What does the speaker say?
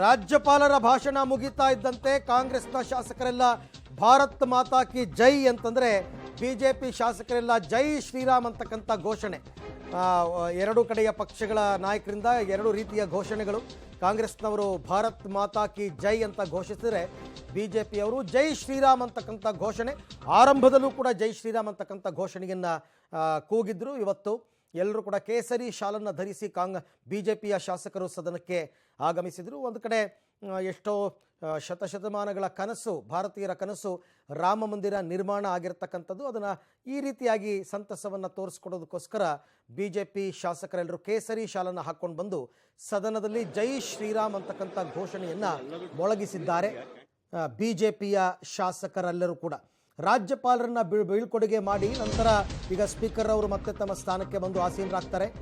ರಾಜ್ಯಪಾಲರ ಭಾಷಣ ಮುಗಿತಾ ಇದ್ದಂತೆ ಕಾಂಗ್ರೆಸ್ನ ಶಾಸಕರೆಲ್ಲ ಭಾರತ್ ಮಾತಾ ಕಿ ಜೈ ಅಂತಂದ್ರೆ ಬಿಜೆಪಿ ಶಾಸಕರೆಲ್ಲ ಜೈ ಶ್ರೀರಾಮ್ ಅಂತಕ್ಕಂಥ ಘೋಷಣೆ. ಎರಡು ಕಡೆಯ ಪಕ್ಷಗಳ ನಾಯಕರಿಂದ ಎರಡು ರೀತಿಯ ಘೋಷಣೆಗಳು. ಕಾಂಗ್ರೆಸ್ನವರು ಭಾರತ್ ಮಾತಾ ಕಿ ಜೈ ಅಂತ ಘೋಷಿಸಿದರೆ ಬಿಜೆಪಿಯವರು ಜೈ ಶ್ರೀರಾಮ್ ಅಂತಕ್ಕಂಥ ಘೋಷಣೆ. ಆರಂಭದಲ್ಲೂ ಕೂಡ ಜೈ ಶ್ರೀರಾಮ್ ಅಂತಕ್ಕಂಥ ಘೋಷಣೆಯನ್ನು ಕೂಗಿದ್ರು. ಇವತ್ತು ಎಲ್ಲರೂ ಕೂಡ ಕೇಸರಿ ಶಾಲನ್ನು ಧರಿಸಿ ಬಿಜೆಪಿಯ ಶಾಸಕರು ಸದನಕ್ಕೆ ಆಗಮಿಸಿದರು. ಒಂದು ಕಡೆ ಎಷ್ಟೋ ಶತಶತಮಾನಗಳ ಕನಸು, ಭಾರತೀಯರ ಕನಸು ರಾಮ ಮಂದಿರ ನಿರ್ಮಾಣ ಆಗಿರ್ತಕ್ಕಂಥದ್ದು. ಅದನ್ನು ಈ ರೀತಿಯಾಗಿ ಸಂತಸವನ್ನು ತೋರಿಸ್ಕೊಡೋದಕ್ಕೋಸ್ಕರ ಬಿಜೆಪಿ ಶಾಸಕರೆಲ್ಲರೂ ಕೇಸರಿ ಶಾಲನ್ನು ಹಾಕ್ಕೊಂಡು ಬಂದು ಸದನದಲ್ಲಿ ಜೈ ಶ್ರೀರಾಮ್ ಅಂತಕ್ಕಂಥ ಘೋಷಣೆಯನ್ನು ಮೊಳಗಿಸಿದ್ದಾರೆ. ಬಿಜೆಪಿಯ ಶಾಸಕರೆಲ್ಲರೂ ಕೂಡ ರಾಜ್ಯಪಾಲರನ್ನ ಬೀಳ್ಕೊಡುಗೆ ಮಾಡಿ ನಂತರ ಈಗ ಸ್ಪೀಕರ್ ಅವರು ಮತ್ತೆ ತಮ್ಮ ಸ್ಥಾನಕ್ಕೆ ಬಂದು ಆಸೀನರಾಗ್ತಾರೆ.